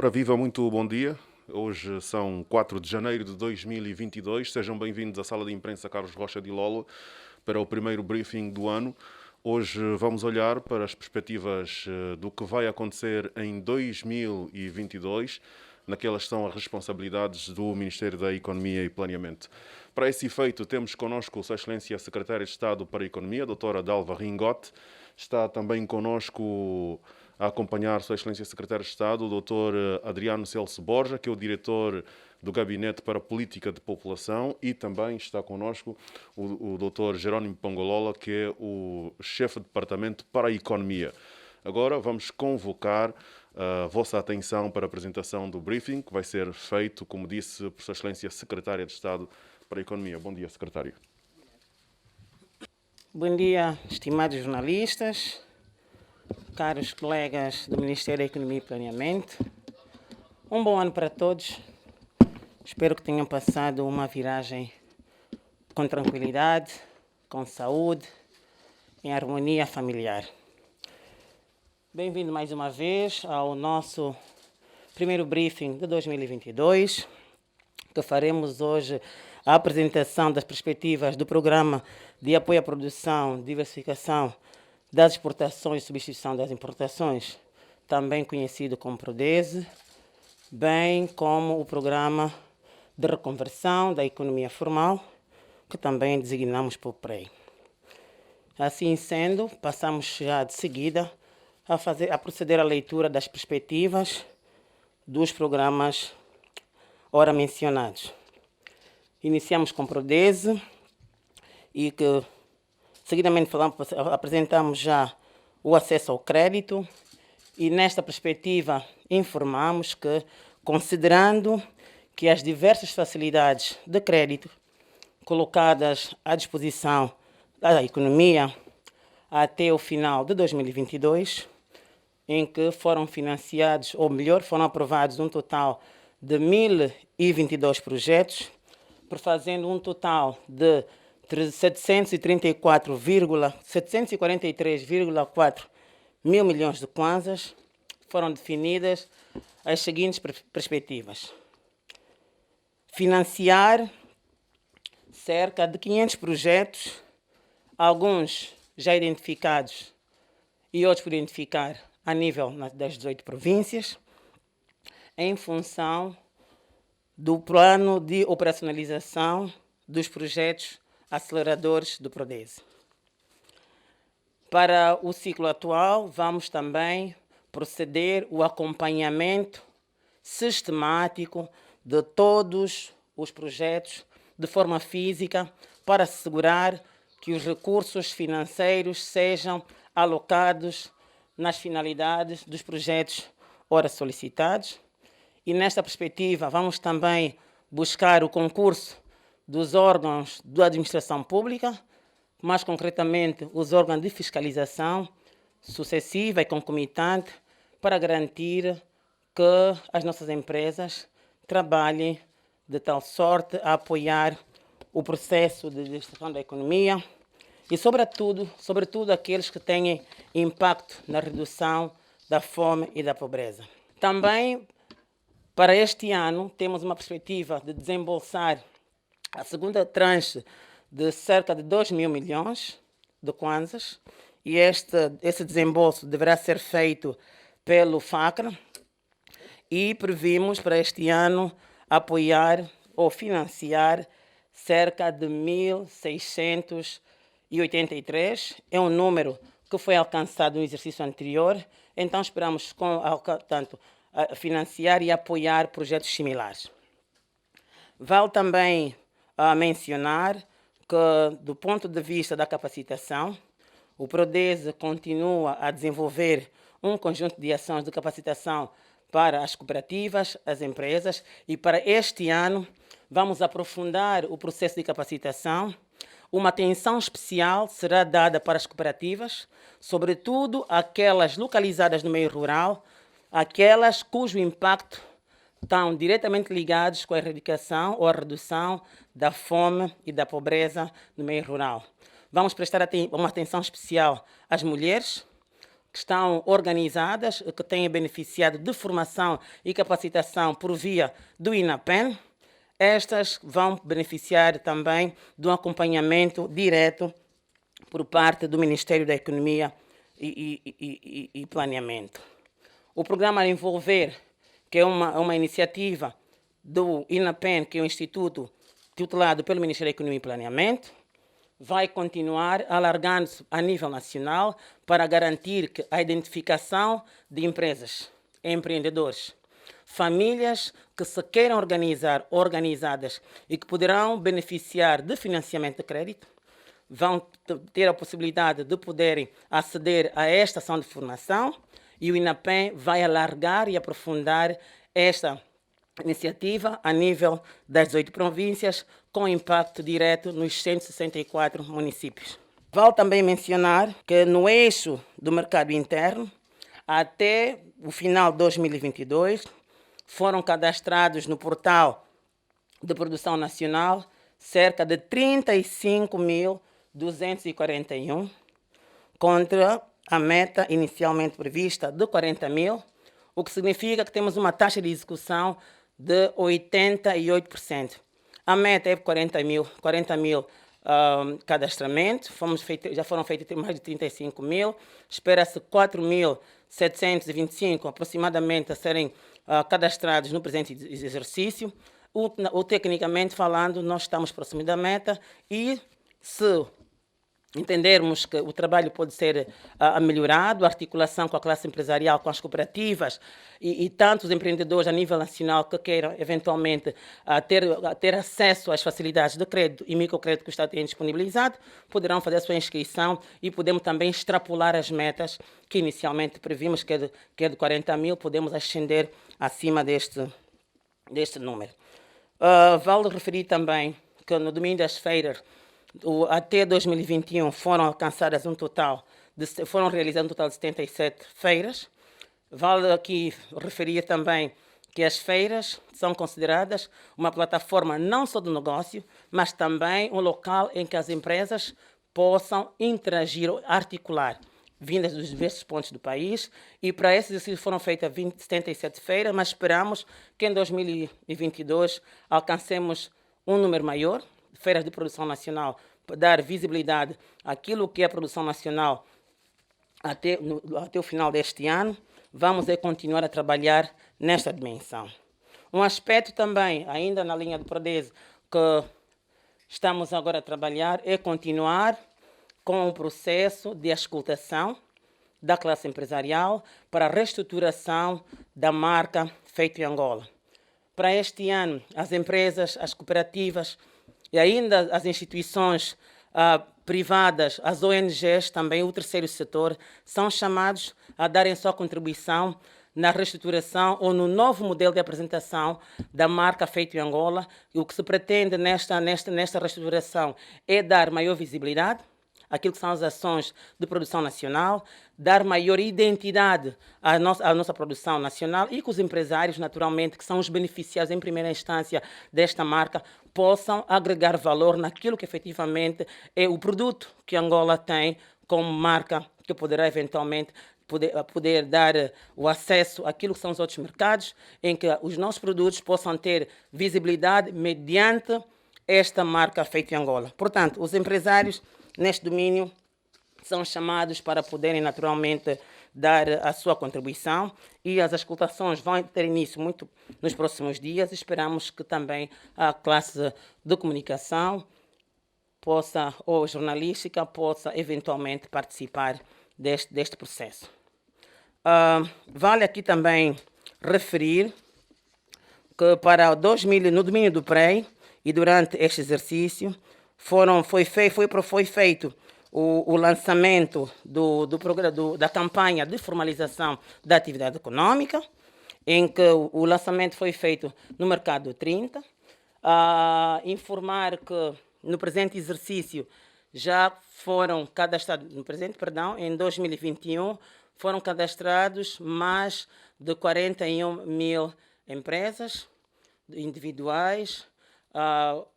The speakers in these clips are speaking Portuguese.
Ora, viva, muito bom dia. Hoje são 4 de janeiro de 2022. Sejam bem-vindos à Sala de Imprensa Carlos Rocha de Lolo para o primeiro briefing do ano. Hoje vamos olhar para as perspectivas do que vai acontecer em 2022, naquelas que são as responsabilidades do Ministério da Economia e Planeamento. Para esse efeito, temos connosco Sua Excelência a Secretária de Estado para a Economia, a doutora Dalva Ringote. Está também connosco a acompanhar Sua Excelência Secretário de Estado, o Dr. Adriano Celso Borja, que é o diretor do Gabinete para a Política de População, e também está connosco o Dr. Jerónimo Pangolola, que é o chefe de departamento para a Economia. Agora vamos convocar a vossa atenção para a apresentação do briefing, que vai ser feito, como disse, por Sua Excelência Secretária de Estado para a Economia. Bom dia, Secretário. Bom dia, estimados jornalistas, caros colegas do Ministério da Economia e Planeamento. Um bom ano para todos. Espero que tenham passado uma viragem com tranquilidade, com saúde, em harmonia familiar. Bem-vindo mais uma vez ao nosso primeiro briefing de 2022, que faremos hoje a apresentação das perspectivas do Programa de Apoio à Produção, Diversificação das Exportações e Substituição das Importações, também conhecido como PRODESE, bem como o Programa de Reconversão da Economia Formal, que também designamos por PREI. Assim sendo, passamos já de seguida a proceder à leitura das perspectivas dos programas ora mencionados. Iniciamos com PRODESE e que seguidamente apresentamos já o acesso ao crédito e nesta perspectiva informamos que, considerando que as diversas facilidades de crédito colocadas à disposição da economia até o final de 2022, em que foram financiados, ou melhor, foram aprovados um total de 1.022 projetos, fazendo um total de 743,4 mil milhões de kwanzas, foram definidas as seguintes perspectivas. Financiar cerca de 500 projetos, alguns já identificados e outros por identificar a nível das 18 províncias, em função do plano de operacionalização dos projetos aceleradores do PRODESE. Para o ciclo atual, vamos também proceder o acompanhamento sistemático de todos os projetos de forma física para assegurar que os recursos financeiros sejam alocados nas finalidades dos projetos ora solicitados. E nesta perspectiva vamos também buscar o concurso dos órgãos da administração pública, mais concretamente os órgãos de fiscalização sucessiva e concomitante, para garantir que as nossas empresas trabalhem de tal sorte a apoiar o processo de gestão da economia e, sobretudo aqueles que têm impacto na redução da fome e da pobreza. Também, para este ano, temos uma perspectiva de desembolsar a segunda tranche de cerca de 2 mil milhões de kwanzas, e esse desembolso deverá ser feito pelo FACRA, e previmos para este ano apoiar ou financiar cerca de 1.683. É um número que foi alcançado no exercício anterior, então esperamos financiar e apoiar projetos similares. Vale também mencionar que, do ponto de vista da capacitação, o PRODESE continua a desenvolver um conjunto de ações de capacitação para as cooperativas, as empresas, e para este ano vamos aprofundar o processo de capacitação. Uma atenção especial será dada para as cooperativas, sobretudo aquelas localizadas no meio rural, aquelas cujo impacto estão diretamente ligados com a erradicação ou a redução da fome e da pobreza no meio rural. Vamos prestar uma atenção especial às mulheres, que estão organizadas, que têm beneficiado de formação e capacitação por via do INAPEN. Estas vão beneficiar também de um acompanhamento direto por parte do Ministério da Economia e Planeamento. O programa Envolver, que é uma iniciativa do INAPEN, que é o Instituto tutelado pelo Ministério da Economia e Planeamento, vai continuar alargando-se a nível nacional para garantir que a identificação de empresas, empreendedores, famílias que se queiram organizar, organizadas e que poderão beneficiar de financiamento de crédito, vão ter a possibilidade de poderem aceder a esta ação de formação e o INAPEN vai alargar e aprofundar esta iniciativa a nível das 18 províncias, com impacto direto nos 164 municípios. Vale também mencionar que no eixo do mercado interno, até o final de 2022, foram cadastrados no portal de produção nacional cerca de 35.241, contra a meta inicialmente prevista de 40.000, o que significa que temos uma taxa de execução de 88%. A meta é 40 mil cadastramentos, já foram feitos mais de 35 mil, espera-se 4.725 aproximadamente a serem cadastrados no presente exercício. Tecnicamente falando, nós estamos próximos da meta e se entendermos que o trabalho pode ser melhorado, a articulação com a classe empresarial, com as cooperativas e tantos empreendedores a nível nacional que queiram eventualmente ter acesso às facilidades de crédito e microcrédito que o Estado tem disponibilizado, poderão fazer a sua inscrição e podemos também extrapolar as metas que inicialmente previmos, que é de 40 mil, podemos ascender acima deste número. Vale referir também que no domínio das feiras, até 2021 foram alcançadas foram realizadas um total de 77 feiras. Vale aqui referir também que as feiras são consideradas uma plataforma não só de negócio, mas também um local em que as empresas possam interagir, articular, vindas dos diversos pontos do país, e para esse exercício foram feitas 77 feiras, mas esperamos que em 2022 alcancemos um número maior, feiras de produção nacional, para dar visibilidade àquilo que é a produção nacional até o final deste ano. Vamos continuar a trabalhar nesta dimensão. Um aspecto também, ainda na linha do Prodese, que estamos agora a trabalhar é continuar com o processo de auscultação da classe empresarial para a reestruturação da marca Feito em Angola. Para este ano, as empresas, as cooperativas e ainda as instituições privadas, as ONGs, também o terceiro setor, são chamados a darem sua contribuição na reestruturação ou no novo modelo de apresentação da marca Feito em Angola. E o que se pretende nesta reestruturação é dar maior visibilidade àquilo que são as ações de produção nacional, dar maior identidade à nossa produção nacional e que os empresários, naturalmente, que são os beneficiados em primeira instância desta marca, possam agregar valor naquilo que efetivamente é o produto que Angola tem como marca, que poderá eventualmente poder dar o acesso àquilo que são os outros mercados, em que os nossos produtos possam ter visibilidade mediante esta marca Feito em Angola. Portanto, os empresários neste domínio são chamados para poderem naturalmente dar a sua contribuição e as auscultações vão ter início muito nos próximos dias. Esperamos que também a classe de comunicação ou jornalística possa eventualmente participar deste processo. Vale aqui também referir que no domínio do PREI e durante este exercício foi feito o lançamento da campanha de formalização da atividade econômica, em que o lançamento foi feito no Mercado 30. Informar que no presente exercício já foram cadastrados, em 2021, foram cadastrados mais de 41 mil empresas individuais,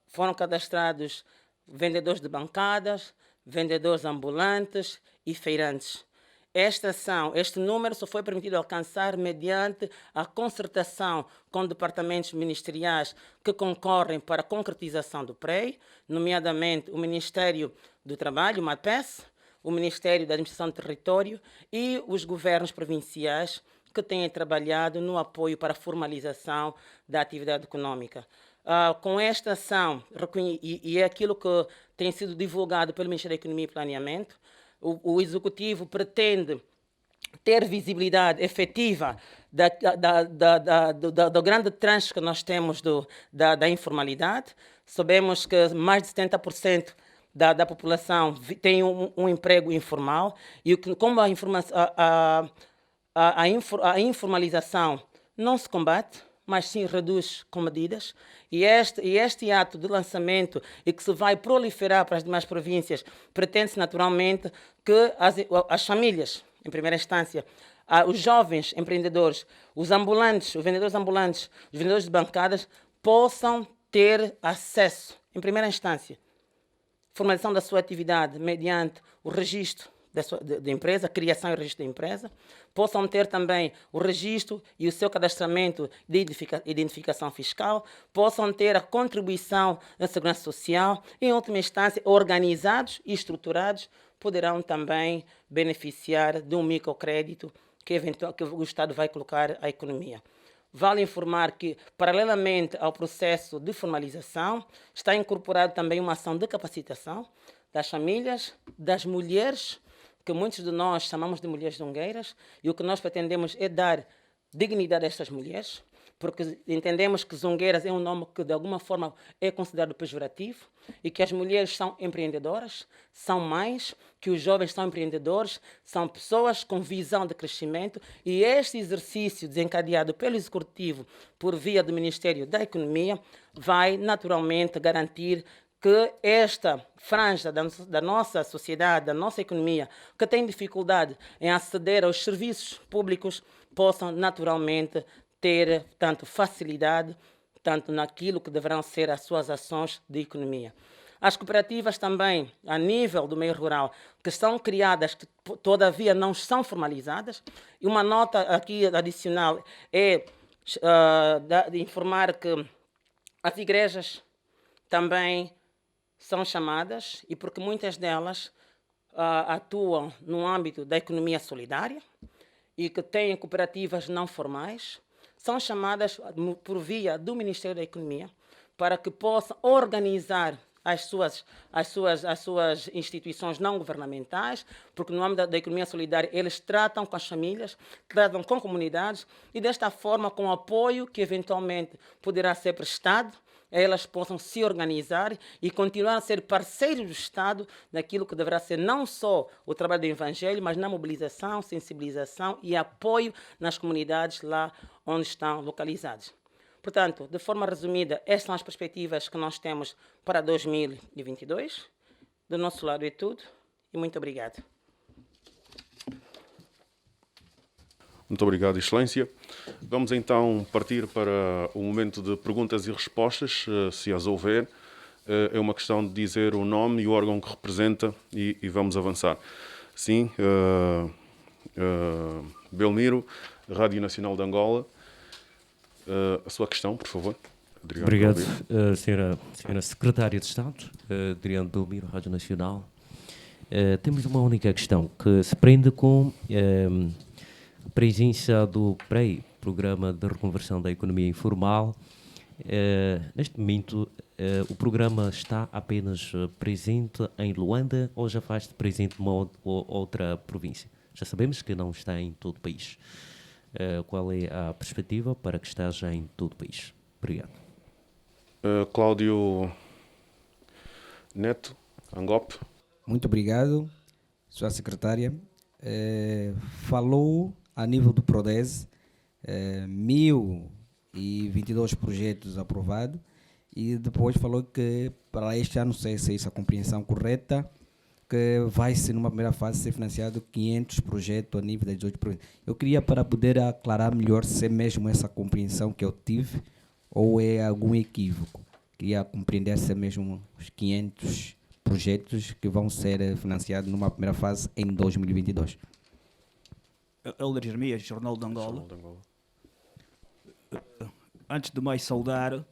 foram cadastrados vendedores de bancadas, vendedores ambulantes e feirantes. Esta ação, este número só foi permitido alcançar mediante a concertação com departamentos ministeriais que concorrem para a concretização do PREI, nomeadamente o Ministério do Trabalho, o MAPES, o Ministério da Administração do Território e os governos provinciais que têm trabalhado no apoio para a formalização da atividade econômica. Com esta ação, e é aquilo que tem sido divulgado pelo Ministério da Economia e Planeamento, o Executivo pretende ter visibilidade efetiva do grande tranche que nós temos da informalidade. Sabemos que mais de 70% da população tem um emprego informal e como a informalização não se combate, mas sim reduz com medidas. E este ato de lançamento e que se vai proliferar para as demais províncias, pretende-se naturalmente que as famílias, em primeira instância, os jovens empreendedores, os ambulantes, os vendedores ambulantes, os vendedores de bancadas, possam ter acesso, em primeira instância, formalização da sua atividade mediante o registro da empresa, a criação e o registro da empresa, possam ter também o registro e o seu cadastramento de identificação fiscal, possam ter a contribuição na segurança social e, em última instância, organizados e estruturados, poderão também beneficiar de um microcrédito que o Estado vai colocar à economia. Vale informar que, paralelamente ao processo de formalização, está incorporado também uma ação de capacitação das famílias, das mulheres, que muitos de nós chamamos de mulheres zongueiras, e o que nós pretendemos é dar dignidade a estas mulheres, porque entendemos que zongueiras é um nome que de alguma forma é considerado pejorativo e que as mulheres são empreendedoras, são mães, que os jovens são empreendedores, são pessoas com visão de crescimento, e este exercício desencadeado pelo Executivo por via do Ministério da Economia vai naturalmente garantir que esta franja da nossa sociedade, da nossa economia, que tem dificuldade em aceder aos serviços públicos, possam naturalmente ter tanto facilidade, tanto naquilo que deverão ser as suas ações de economia. As cooperativas também, a nível do meio rural, que são criadas, que todavia não são formalizadas, e uma nota aqui adicional é de informar que as igrejas também são chamadas, e porque muitas delas atuam no âmbito da economia solidária e que têm cooperativas não formais, são chamadas por via do Ministério da Economia para que possam organizar as suas instituições não governamentais, porque no âmbito da economia solidária eles tratam com as famílias, tratam com comunidades e desta forma, com o apoio que eventualmente poderá ser prestado, elas possam se organizar e continuar a ser parceiros do Estado naquilo que deverá ser não só o trabalho do Evangelho, mas na mobilização, sensibilização e apoio nas comunidades lá onde estão localizados. Portanto, de forma resumida, estas são as perspectivas que nós temos para 2022. Do nosso lado é tudo e muito obrigado. Muito obrigado, Excelência. Vamos então partir para o momento de perguntas e respostas, se as houver. É uma questão de dizer o nome e o órgão que representa e vamos avançar. Sim, Belmiro, Rádio Nacional de Angola. A sua questão, por favor. Obrigado, senhora Secretária de Estado, Adriano Belmiro, Rádio Nacional. Temos uma única questão que se prende com a presença do PREI, Programa de Reconversão da Economia Informal. Neste momento, o programa está apenas presente em Luanda ou já faz presente numa outra província? Já sabemos que não está em todo o país. Qual é a perspectiva para que esteja em todo o país? Obrigado. Cláudio Neto, Angop. Muito obrigado, Sra. Secretária. Falou a nível do PRODESE, 1022 projetos aprovados, e depois falou que para este ano, não sei se é essa a compreensão correta, que vai ser numa primeira fase ser financiado 500 projetos a nível das 18 projetos. Eu queria para poder aclarar melhor se é mesmo essa compreensão que eu tive ou é algum equívoco. Queria compreender se é mesmo os 500 projetos que vão ser financiados numa primeira fase em 2022. Helder Jeremias, Jornal de Angola. Jornal de Angola. Antes de mais saudar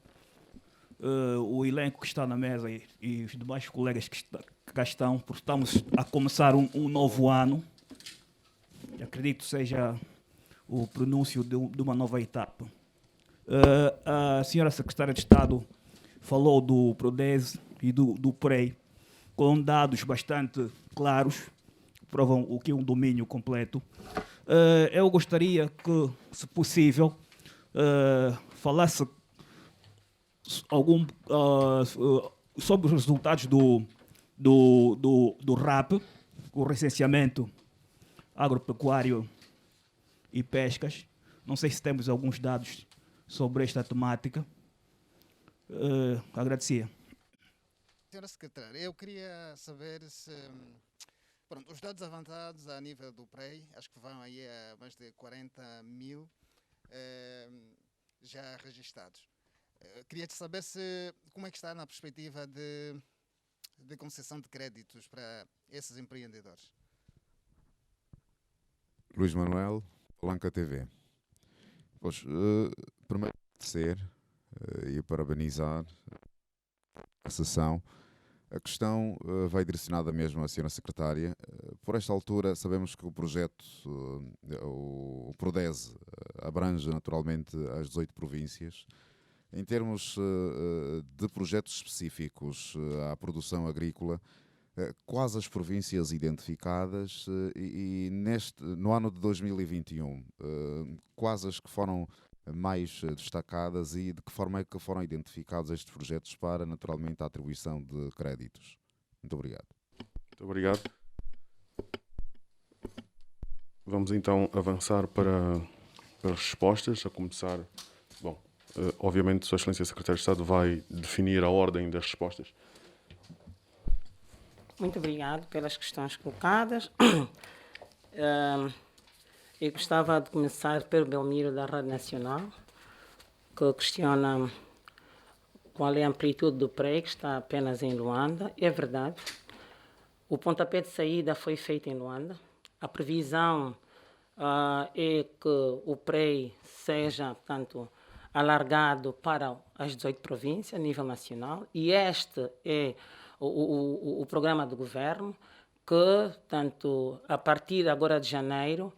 o elenco que está na mesa e os demais colegas que cá estão, porque estamos a começar um novo ano. Acredito que seja o pronúncio de uma nova etapa. A senhora Secretária de Estado falou do PRODES e do PREI, com dados bastante claros, que provam o que é um domínio completo. Eu gostaria que, se possível, falasse sobre os resultados do RAP, o recenseamento agropecuário e pescas. Não sei se temos alguns dados sobre esta temática. Agradecia. Senhora Secretária, eu queria saber se pronto, os dados avançados a nível do PREI, acho que vão aí a mais de 40 mil já registados. Queria saber como é que está na perspectiva de concessão de créditos para esses empreendedores. Luís Manuel, Palanca TV. Pois, primeiro agradecer e parabenizar a sessão. A questão vai direcionada mesmo à senhora Secretária. Por esta altura, sabemos que o projeto, o PRODES, abrange naturalmente as 18 províncias. Em termos de projetos específicos à produção agrícola, quase as províncias identificadas e no ano de 2021, quase as que foram mais destacadas e de que forma é que foram identificados estes projetos para, naturalmente, a atribuição de créditos. Muito obrigado. Muito obrigado. Vamos então avançar para as respostas, a começar... Bom, obviamente, Sua Excelência Secretária de Estado vai definir a ordem das respostas. Muito obrigado pelas questões colocadas. Eu gostava de começar pelo Belmiro da Rádio Nacional, que questiona qual é a amplitude do PREI, que está apenas em Luanda. É verdade. O pontapé de saída foi feito em Luanda. A previsão é que o PREI seja, portanto, alargado para as 18 províncias a nível nacional. E este é o programa do governo que, tanto a partir agora de janeiro,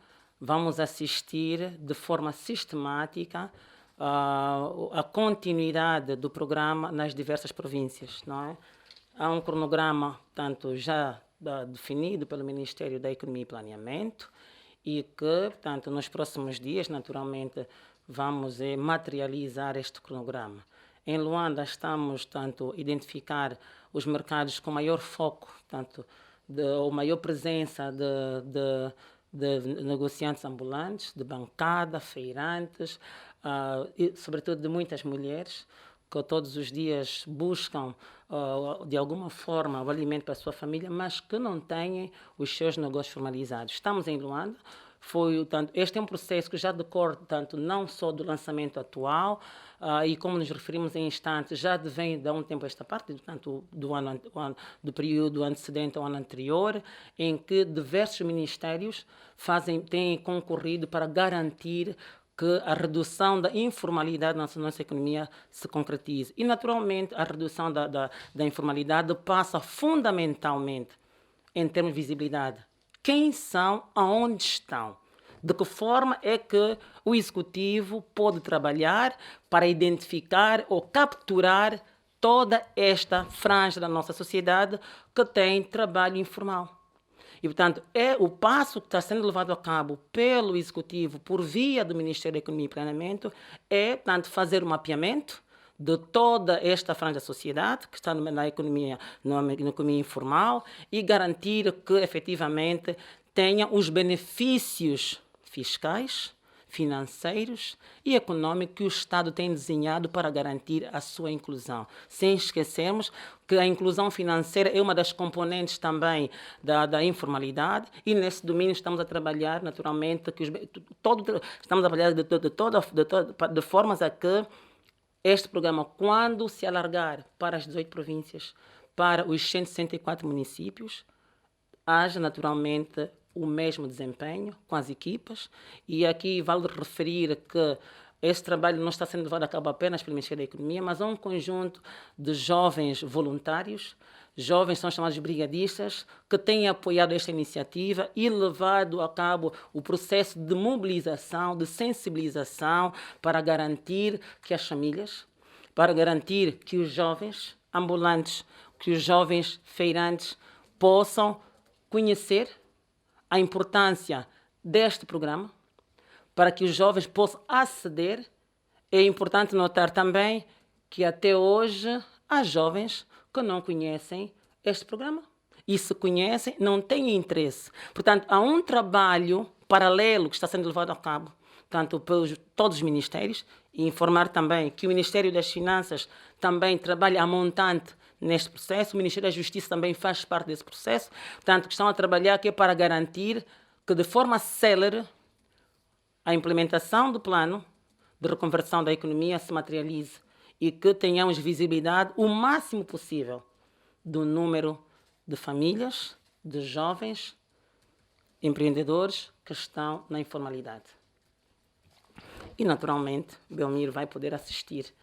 vamos assistir de forma sistemática a continuidade do programa nas diversas províncias, não é? Há um cronograma, tanto já definido pelo Ministério da Economia e Planeamento e que, portanto, nos próximos dias, naturalmente, vamos materializar este cronograma. Em Luanda estamos, tanto, a identificar os mercados com maior foco, tanto, ou maior presença de negociantes ambulantes, de bancada, feirantes, e, sobretudo, de muitas mulheres que todos os dias buscam, de alguma forma, o alimento para a sua família, mas que não têm os seus negócios formalizados. Estamos em Luanda. Este é um processo que já decorre, tanto, não só do lançamento atual, e como nos referimos em instantes, já vem de um tempo a esta parte, portanto, do período antecedente ao ano anterior, em que diversos ministérios têm concorrido para garantir que a redução da informalidade na nossa economia se concretize. E, naturalmente, a redução da informalidade passa fundamentalmente em termos de visibilidade. Quem são, aonde estão? De que forma é que o Executivo pode trabalhar para identificar ou capturar toda esta franja da nossa sociedade que tem trabalho informal? E, portanto, o passo que está sendo levado a cabo pelo Executivo por via do Ministério da Economia e Planeamento é, portanto, fazer um mapeamento de toda esta franja da sociedade que está na economia informal e garantir que, efetivamente, tenha os benefícios fiscais, financeiros e econômicos que o Estado tem desenhado para garantir a sua inclusão. Sem esquecermos que a inclusão financeira é uma das componentes também da informalidade e nesse domínio estamos a trabalhar naturalmente, estamos a trabalhar de formas a que este programa, quando se alargar para as 18 províncias, para os 164 municípios, haja naturalmente o mesmo desempenho com as equipas, e aqui vale referir que esse trabalho não está sendo levado a cabo apenas pelo Ministério da Economia, mas há um conjunto de jovens voluntários, jovens são chamados brigadistas, que têm apoiado esta iniciativa e levado a cabo o processo de mobilização, de sensibilização, para garantir que as famílias, para garantir que os jovens ambulantes, que os jovens feirantes possam conhecer a importância deste programa, para que os jovens possam aceder. É importante notar também que até hoje há jovens que não conhecem este programa. E se conhecem, não têm interesse. Portanto, há um trabalho paralelo que está sendo levado a cabo, tanto pelos todos os ministérios, e informar também que o Ministério das Finanças também trabalha a montante neste processo, o Ministério da Justiça também faz parte desse processo, portanto, que estão a trabalhar que é para garantir que de forma célere a implementação do plano de reconversão da economia se materialize e que tenhamos visibilidade o máximo possível do número de famílias, de jovens empreendedores que estão na informalidade. E, naturalmente, Belmiro vai poder assistir,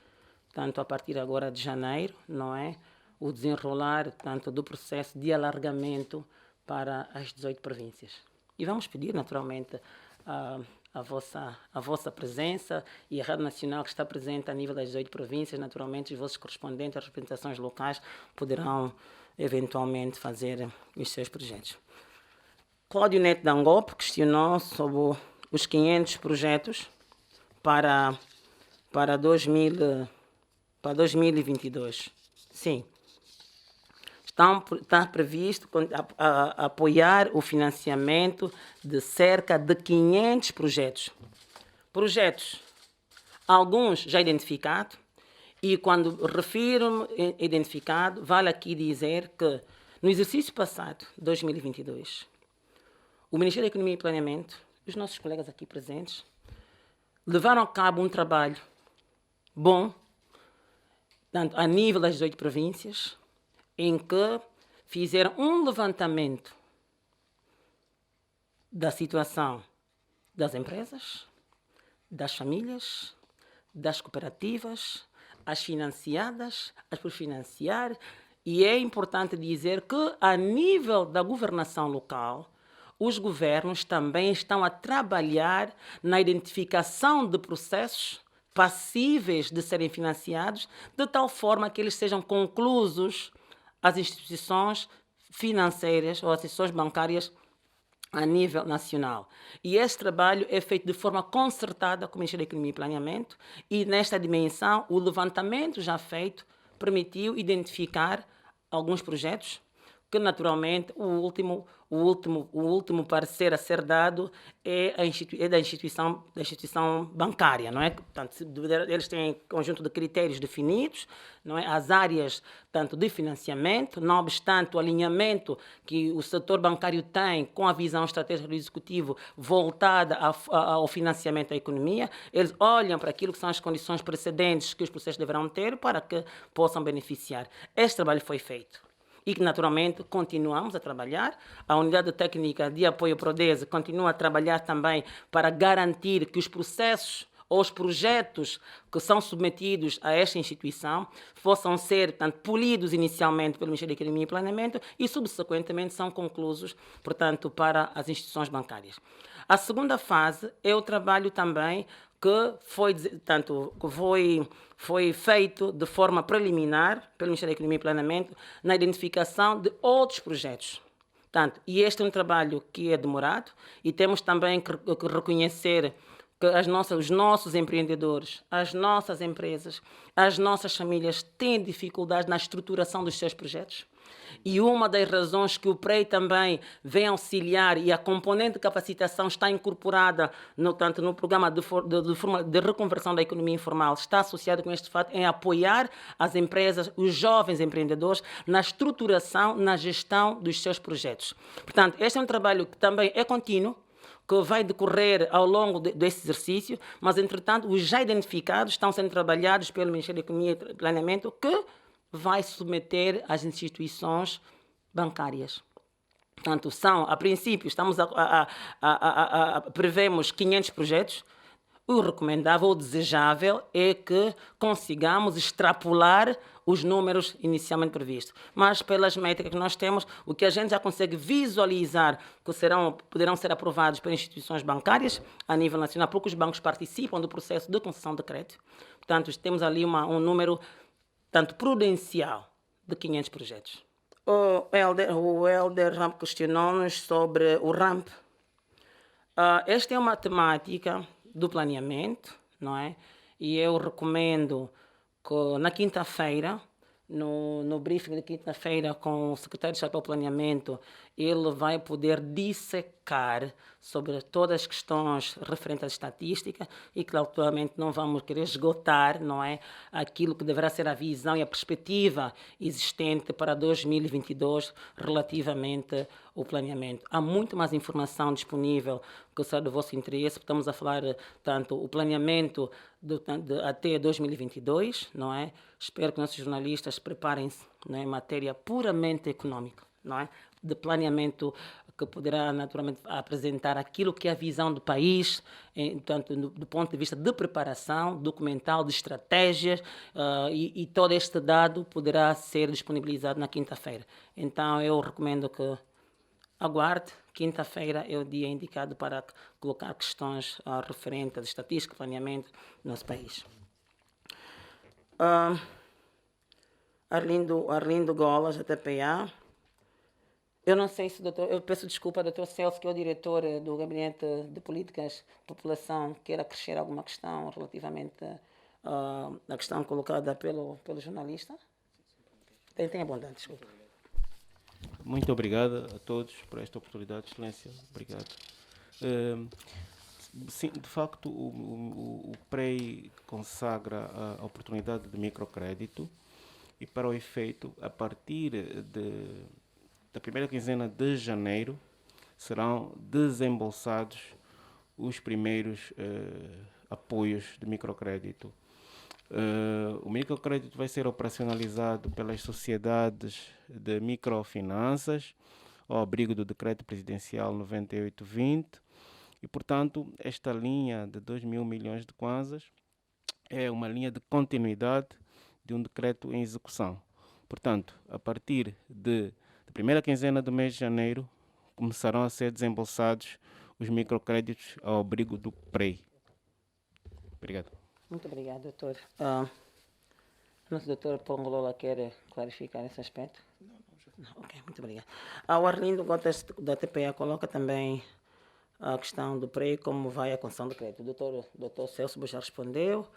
tanto a partir agora de janeiro, não é? O desenrolar, tanto do processo de alargamento para as 18 províncias. E vamos pedir, naturalmente, a vossa presença, e a Rádio Nacional, que está presente a nível das 18 províncias, naturalmente, os vossos correspondentes, as representações locais, poderão, eventualmente, fazer os seus projetos. Cláudio Neto Dangope questionou sobre os 500 projetos para 2022. Sim. Está previsto apoiar o financiamento de cerca de 500 projetos. Projetos, alguns já identificados, e quando refiro identificado, vale aqui dizer que no exercício passado, 2022, o Ministério da Economia e Planeamento, os nossos colegas aqui presentes, levaram a cabo um trabalho bom, tanto a nível das 18 províncias, em que fizeram um levantamento da situação das empresas, das famílias, das cooperativas, as financiadas, as por financiar, e é importante dizer que, a nível da governação local, os governos também estão a trabalhar na identificação de processos passíveis de serem financiados, de tal forma que eles sejam conclusos às instituições financeiras ou às instituições bancárias a nível nacional. E esse trabalho é feito de forma concertada com o Ministério da Economia e Planeamento, e nesta dimensão o levantamento já feito permitiu identificar alguns projetos que, naturalmente, o último parecer a ser dado é da instituição bancária, não é? Portanto, eles têm conjunto de critérios definidos, não é? As áreas, tanto de financiamento, não obstante o alinhamento que o setor bancário tem com a visão estratégica do Executivo voltada ao financiamento da economia, eles olham para aquilo que são as condições precedentes que os processos deverão ter para que possam beneficiar. Este trabalho foi feito. E que, naturalmente, continuamos a trabalhar. A Unidade Técnica de Apoio Prodese continua a trabalhar também para garantir que os processos ou os projetos que são submetidos a esta instituição possam ser, portanto, polidos inicialmente pelo Ministério da Economia e Planeamento e, subsequentemente, são conclusos, portanto, para as instituições bancárias. A segunda fase é o trabalho também que foi feito de forma preliminar pelo Ministério da Economia e Planeamento na identificação de outros projetos. E este é um trabalho que é demorado, e temos também que reconhecer que os nossos empreendedores, as nossas empresas, as nossas famílias têm dificuldades na estruturação dos seus projetos. E uma das razões que o PREI também vem auxiliar, e a componente de capacitação está incorporada tanto no programa de reconversão da economia informal, está associado com este fato, em apoiar as empresas, os jovens empreendedores, na estruturação, na gestão dos seus projetos. Portanto, este é um trabalho que também é contínuo, que vai decorrer ao longo desse exercício, mas, entretanto, os já identificados estão sendo trabalhados pelo Ministério da Economia e Planeamento, que vai submeter às instituições bancárias. Portanto, a princípio, prevemos 500 projetos. O recomendável, o desejável é que consigamos extrapolar os números inicialmente previstos. Mas, pelas métricas que nós temos, o que a gente já consegue visualizar que poderão ser aprovados por instituições bancárias a nível nacional, porque os bancos participam do processo de concessão de crédito. Portanto, temos ali um número tanto prudencial de 500 projetos. O Helder Ramp questionou-nos sobre o RAMP. Esta é uma temática do planeamento, não é? E eu recomendo que na quinta-feira, no briefing de quinta-feira com o secretário de Estado para o Planeamento, ele vai poder dissecar sobre todas as questões referentes à estatística e que, atualmente, não vamos querer esgotar, não é, aquilo que deverá ser a visão e a perspectiva existente para 2022 relativamente ao planeamento. Há muito mais informação disponível que será do vosso interesse. Estamos a falar tanto o planeamento até 2022, não é? Espero que nossos jornalistas preparem-se, não é, em matéria puramente econômica, não é? De planeamento que poderá naturalmente apresentar aquilo que é a visão do país, tanto do ponto de vista de preparação, documental, de estratégias, e todo este dado poderá ser disponibilizado na quinta-feira. Então, eu recomendo que aguarde. Quinta-feira é o dia indicado para colocar questões referentes à estatística e planeamento no nosso país. Arlindo Golas, da TPA. Eu não sei se eu peço desculpa, doutor Celso, que é o diretor do Gabinete de Políticas de População, queira acrescer alguma questão relativamente à questão colocada pelo jornalista. Tenha bondade, desculpa. Muito obrigado a todos por esta oportunidade, Excelência. Obrigado. Sim, de facto, o PREI consagra a oportunidade de microcrédito e, para o efeito, a partir da primeira quinzena de janeiro, serão desembolsados os primeiros apoios de microcrédito. O microcrédito vai ser operacionalizado pelas sociedades de microfinanças, ao abrigo do Decreto Presidencial 9820, e, portanto, esta linha de 2 mil milhões de kwanzas é uma linha de continuidade de um decreto em execução. Portanto, a partir da primeira quinzena do mês de janeiro, começarão a ser desembolsados os microcréditos ao abrigo do PREI. Obrigado. Muito obrigado, doutor. Nosso doutor Pongolola quer clarificar esse aspecto? Não, ok, muito obrigado. O Arlindo Gotas, da TPA, coloca também a questão do PREI, como vai a concessão do crédito. O doutor Celso já respondeu.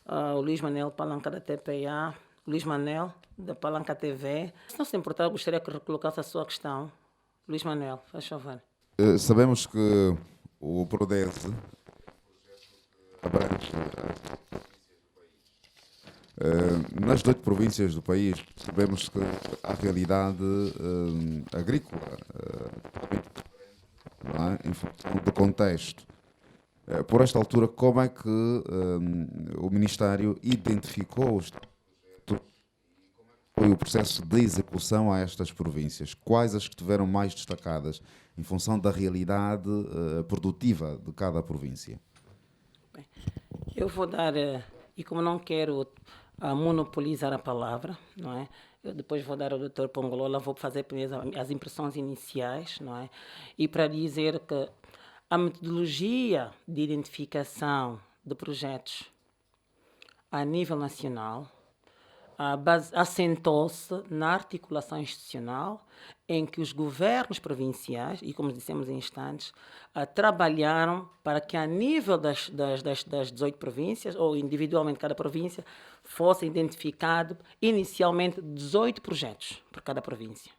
O Luís Manel Palanca, da TPA. Luís Manel, da Palanca TV. Se não se importar, eu gostaria que recolocasse a sua questão. Luís Manel, faz favor. Sabemos que o Prodese abrange nas 8 províncias do país. Sabemos que a realidade agrícola, não é? Em função do contexto. Por esta altura, como é que o Ministério identificou os foi o processo de execução a estas províncias? Quais as que tiveram mais destacadas em função da realidade produtiva de cada província? Bem, eu vou dar, e como não quero monopolizar a palavra, não é? Eu depois vou dar ao Dr. Pongolola, vou fazer as impressões iniciais, não é? E para dizer que a metodologia de identificação de projetos a nível nacional assentou-se na articulação institucional em que os governos provinciais, e como dissemos em instantes, trabalharam para que a nível das 18 províncias, ou individualmente cada província, fossem identificados inicialmente 18 projetos por cada província.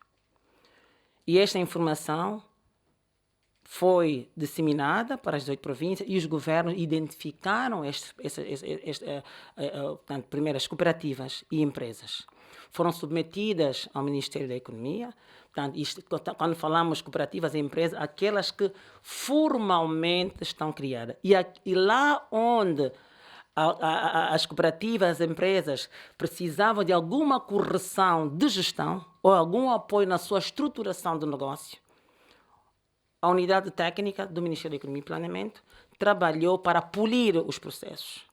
E esta informação foi disseminada para as 18 províncias e os governos identificaram portanto, primeiro as cooperativas e empresas. Foram submetidas ao Ministério da Economia. Portanto, quando falamos cooperativas e empresas, aquelas que formalmente estão criadas. E lá onde as cooperativas, as empresas precisavam de alguma correção de gestão ou algum apoio na sua estruturação do negócio, a unidade técnica do Ministério da Economia e Planeamento trabalhou para polir os processos.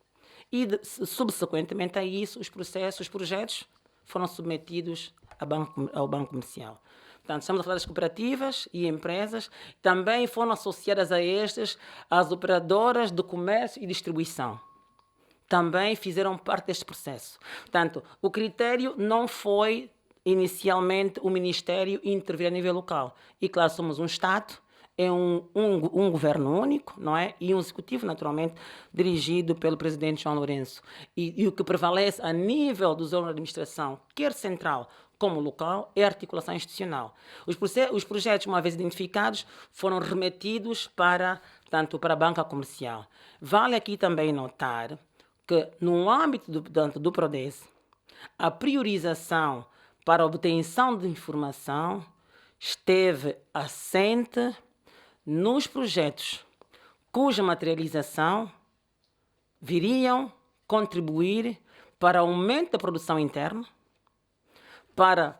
E, subsequentemente a isso, os projetos foram submetidos ao Banco Comercial. Portanto, estamos a falar das cooperativas e empresas, também foram associadas a estas as operadoras de comércio e distribuição. Também fizeram parte deste processo. Portanto, o critério não foi inicialmente o Ministério intervir a nível local. E, claro, somos um Estado, é um governo único, não é? E um executivo, naturalmente, dirigido pelo presidente João Lourenço. E o que prevalece a nível dos órgãos de administração, quer central como local, é a articulação institucional. Os projetos, uma vez identificados, foram remetidos tanto para a banca comercial. Vale aqui também notar que, no âmbito do PRODES, a priorização para a obtenção de informação esteve assente nos projetos cuja materialização viriam contribuir para aumento da produção interna, para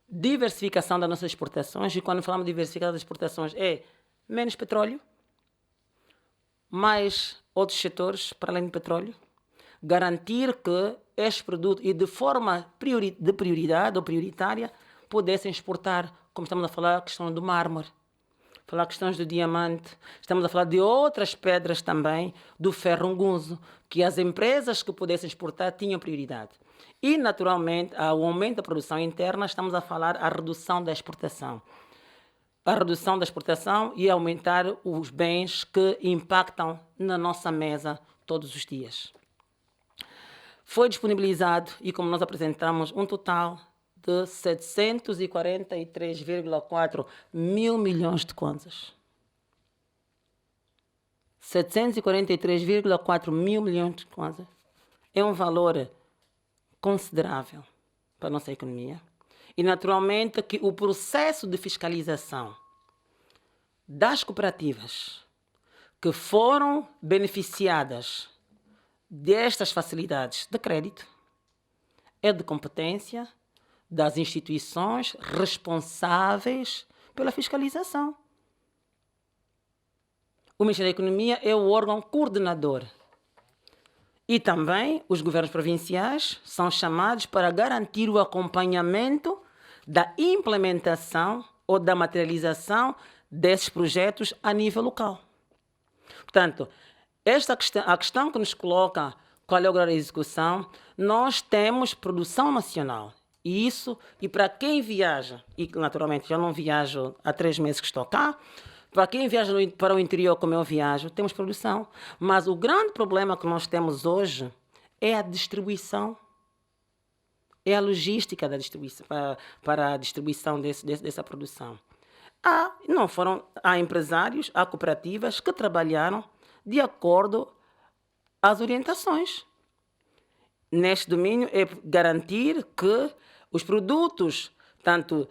diversificação das nossas exportações, e quando falamos de diversificação das exportações é menos petróleo, mais outros setores para além do petróleo, garantir que este produto, e de forma de prioridade ou prioritária, pudessem exportar, como estamos a falar, a questão do mármore, falar questões do diamante, estamos a falar de outras pedras também, do ferro unguento, que as empresas que pudessem exportar tinham prioridade. E, naturalmente, ao aumento da produção interna, estamos a falar a redução da exportação. A redução da exportação e aumentar os bens que impactam na nossa mesa todos os dias. Foi disponibilizado, e como nós apresentamos, um total de 743,4 mil milhões de kwanzas. 743,4 mil milhões de kwanzas. É um valor considerável para a nossa economia. E, naturalmente, que o processo de fiscalização das cooperativas que foram beneficiadas destas facilidades de crédito é de competência das instituições responsáveis pela fiscalização. O Ministério da Economia é o órgão coordenador. E também os governos provinciais são chamados para garantir o acompanhamento da implementação ou da materialização desses projetos a nível local. Portanto, a questão que nos coloca qual é o grau de execução, nós temos produção nacional. E para quem viaja, e naturalmente já não viajo há 3 meses que estou cá, para quem viaja para o interior como eu viajo, temos produção. Mas o grande problema que nós temos hoje é a distribuição. É a logística da distribuição, para a distribuição dessa produção. Há empresários, há cooperativas que trabalharam de acordo às orientações. Neste domínio é garantir que os produtos, tanto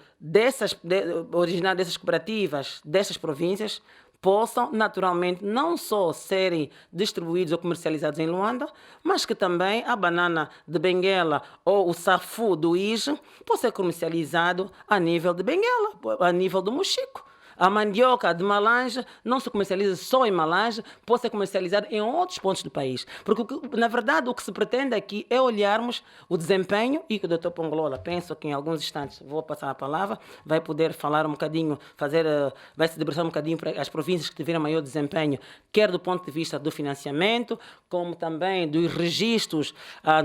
originários dessas cooperativas, dessas províncias, possam naturalmente não só serem distribuídos ou comercializados em Luanda, mas que também a banana de Benguela ou o safu do Ije possa ser comercializado a nível de Benguela, a nível do Mochico. A mandioca de Malanje não se comercializa só em Malanje, pode ser comercializada em outros pontos do país. Porque, na verdade, o que se pretende aqui é olharmos o desempenho, e que o Dr. Pongolola, penso que em alguns instantes vou passar a palavra, vai poder falar um bocadinho, vai se debruçar um bocadinho para as províncias que tiveram maior desempenho, quer do ponto de vista do financiamento, como também dos registros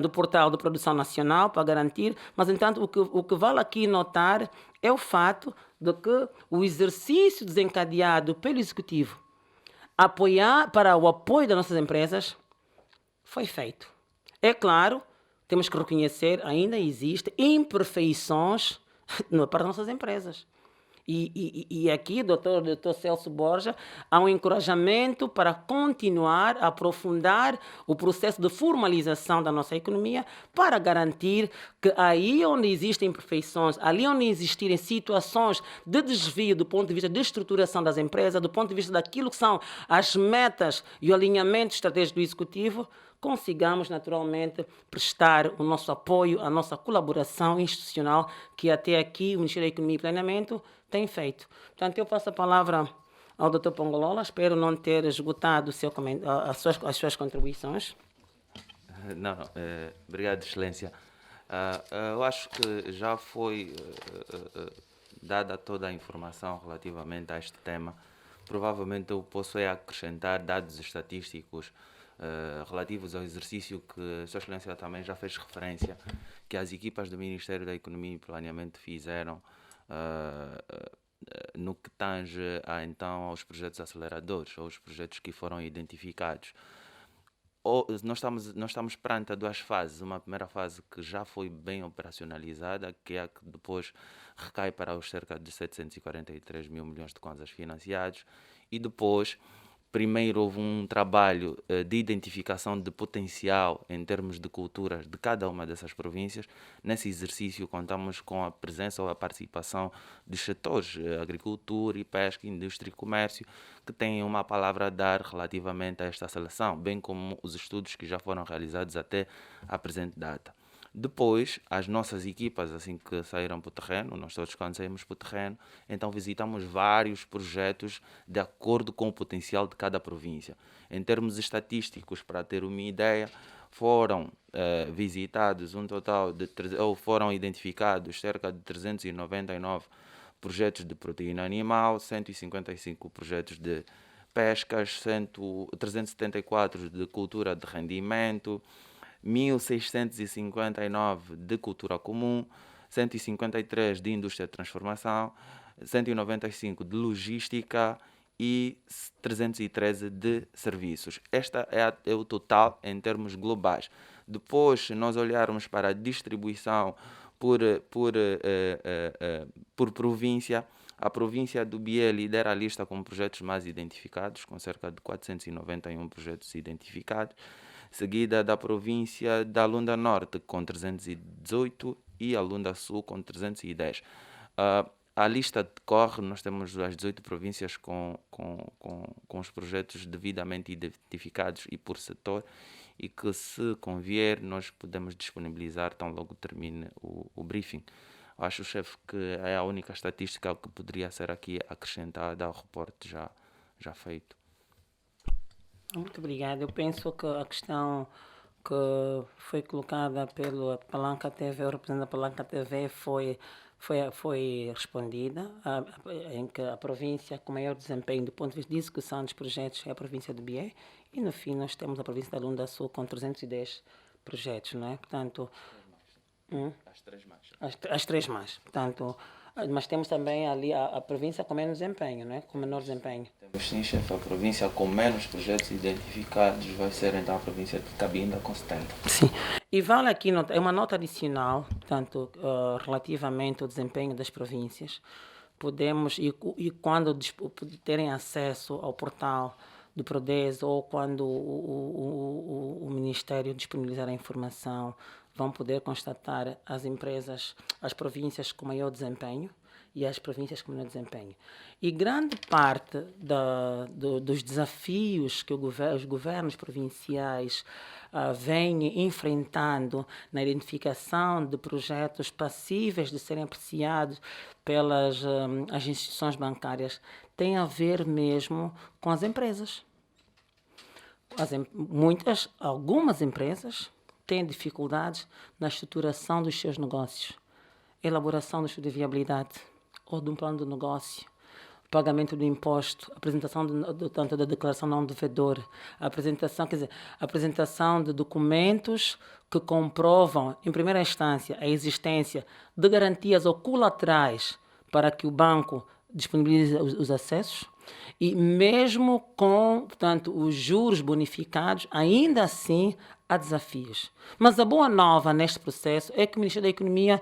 do portal de produção nacional, para garantir. Mas, entanto, o que vale aqui notar é o fato de que o exercício desencadeado pelo Executivo para o apoio das nossas empresas foi feito. É claro, temos que reconhecer, ainda existem imperfeições para as nossas empresas. E aqui, doutor Celso Borja, há um encorajamento para continuar a aprofundar o processo de formalização da nossa economia para garantir que aí onde existem imperfeições, ali onde existirem situações de desvio do ponto de vista de estruturação das empresas, do ponto de vista daquilo que são as metas e o alinhamento estratégico do Executivo, consigamos naturalmente prestar o nosso apoio, a nossa colaboração institucional que até aqui o Ministério da Economia e Planeamento tem feito. Portanto, eu passo a palavra ao Dr. Pongolola. Espero não ter esgotado o seu as suas contribuições. Não, obrigado, Excelência. Eu acho que já foi dada toda a informação relativamente a este tema. Provavelmente eu posso acrescentar dados estatísticos relativos ao exercício que Sua Excelência também já fez referência, que as equipas do Ministério da Economia e Planeamento fizeram no que tange aos projetos aceleradores, ou os projetos que foram identificados. Nós estamos perante a duas fases. Uma primeira fase que já foi bem operacionalizada, que é a que depois recai para os cerca de 743 mil milhões de kwanzas financiados, e depois, primeiro houve um trabalho de identificação de potencial em termos de culturas de cada uma dessas províncias. Nesse exercício contamos com a presença ou a participação dos setores agricultura e pesca, indústria e comércio, que têm uma palavra a dar relativamente a esta seleção, bem como os estudos que já foram realizados até a presente data. Depois, as nossas equipas, assim que saíram para o terreno, nós todos quando saímos para o terreno, então visitamos vários projetos de acordo com o potencial de cada província. Em termos estatísticos, para ter uma ideia, foram visitados um total de, ou foram identificados cerca de 399 projetos de proteína animal, 155 projetos de pescas, 374 de cultura de rendimento, 1.659 de cultura comum, 153 de indústria de transformação, 195 de logística e 313 de serviços. Esta é o total em termos globais. Depois, se nós olharmos para a distribuição por província, a província do Bié lidera a lista com projetos mais identificados, com cerca de 491 projetos identificados, seguida da província da Lunda Norte, com 318, e a Lunda Sul, com 310. A lista decorre, nós temos as 18 províncias com os projetos devidamente identificados e por setor, e que, se convier, nós podemos disponibilizar tão logo termine o briefing. Acho, chefe, que é a única estatística que poderia ser aqui acrescentada ao reporte já feito. Muito obrigada. Eu penso que a questão que foi colocada pela Palanca TV, o representante da Palanca TV, foi respondida, em que a província com maior desempenho do ponto de vista de execução dos projetos é a província do Bié, e no fim nós temos a província da Lunda Sul com 310 projetos, não é? Portanto, As três mais. As três mais. Portanto, mas temos também ali a província com menos desempenho, não é? Com menor desempenho. Temos sim, chefe, a província com menos projetos identificados vai ser então a província de Cabinda, com 70. Sim. E vale aqui, é uma nota adicional, portanto, relativamente ao desempenho das províncias. Podemos, e quando terem acesso ao portal do PRODES, ou quando o Ministério disponibilizar a informação, vão poder constatar as empresas, as províncias com maior desempenho e as províncias com menor desempenho. E grande parte dos desafios que os governos provinciais vêm enfrentando na identificação de projetos passíveis de serem apreciados pelas as instituições bancárias tem a ver mesmo com as empresas. Algumas empresas têm dificuldades na estruturação dos seus negócios, elaboração do estudo de viabilidade ou de um plano de negócio, pagamento do imposto, apresentação tanto da declaração não devedor, apresentação de documentos que comprovam, em primeira instância, a existência de garantias ou colaterais para que o banco disponibilize os acessos, e mesmo com, portanto, os juros bonificados, ainda assim há desafios. Mas a boa nova neste processo é que o Ministério da Economia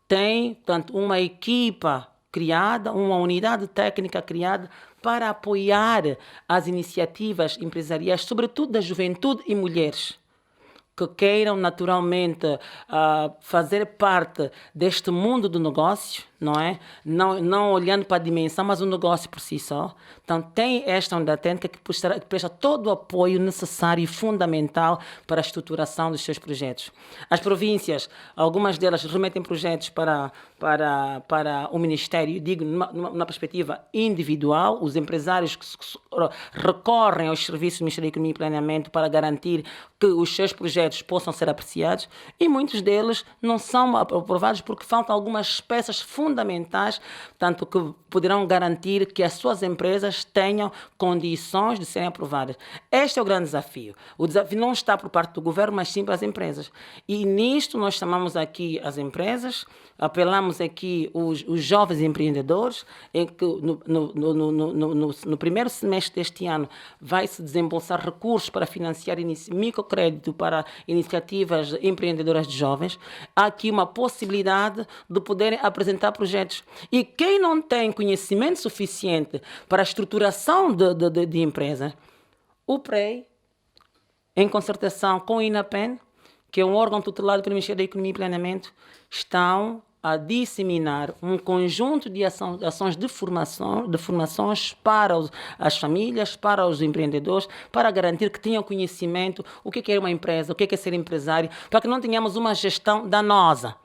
tem, portanto, uma equipa criada, uma unidade técnica criada para apoiar as iniciativas empresariais, sobretudo da juventude e mulheres, que queiram naturalmente fazer parte deste mundo do negócio, não é? Não olhando para a dimensão, mas o negócio por si só. Então, tem esta unidade técnica que presta todo o apoio necessário e fundamental para a estruturação dos seus projetos. As províncias, algumas delas remetem projetos para o Ministério, digo, numa perspectiva individual, os empresários que recorrem aos serviços do Ministério da Economia e Planeamento para garantir que os seus projetos possam ser apreciados, e muitos deles não são aprovados porque faltam algumas peças fundamentais, tanto que poderão garantir que as suas empresas tenham condições de serem aprovadas. Este é o grande desafio. O desafio não está por parte do governo, mas sim para as empresas. E nisto nós chamamos aqui as empresas, apelamos aqui os jovens empreendedores, em que no primeiro semestre deste ano vai-se desembolsar recursos para financiar microcrédito para iniciativas empreendedoras de jovens. Há aqui uma possibilidade de poderem apresentar projetos. E quem não tem conhecimento suficiente para a estruturação de empresa, o PREI, em concertação com o INAPEN, que é um órgão tutelado pelo Ministério da Economia e Planeamento, estão a disseminar um conjunto de ações de formações para as famílias, para os empreendedores, para garantir que tenham conhecimento o que é uma empresa, o que é ser empresário, para que não tenhamos uma gestão danosa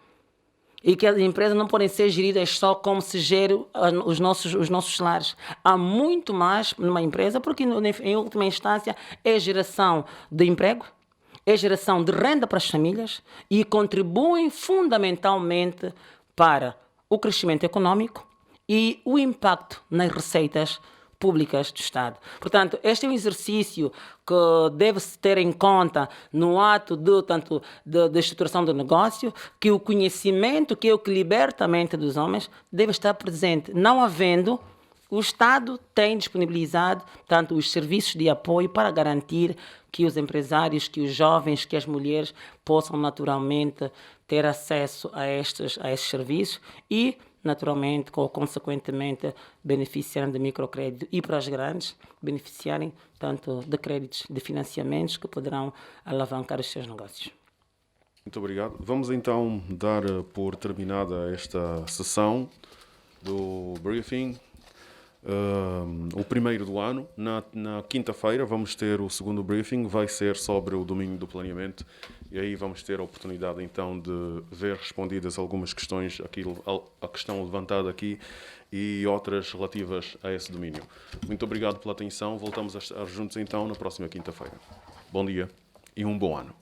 e que as empresas não podem ser geridas só como se gerem os nossos lares. Há muito mais numa empresa, porque em última instância é geração de emprego, é geração de renda para as famílias e contribuem fundamentalmente para o crescimento econômico e o impacto nas receitas públicas do Estado. Portanto, este é um exercício que deve-se ter em conta no ato de estruturação do negócio, que o conhecimento, que é o que liberta a mente dos homens, deve estar presente. Não havendo, o Estado tem disponibilizado tanto os serviços de apoio para garantir que os empresários, que os jovens, que as mulheres possam naturalmente ter acesso a estes serviços e, naturalmente, ou consequentemente, beneficiarem de microcrédito e para as grandes, beneficiarem tanto de créditos, de financiamentos que poderão alavancar os seus negócios. Muito obrigado. Vamos então dar por terminada esta sessão do briefing. O primeiro do ano. Na quinta-feira vamos ter o segundo briefing, vai ser sobre o domínio do planeamento e aí vamos ter a oportunidade então de ver respondidas algumas questões, a questão levantada aqui e outras relativas a esse domínio. Muito obrigado pela atenção, voltamos a estar juntos então na próxima quinta-feira. Bom dia e um bom ano.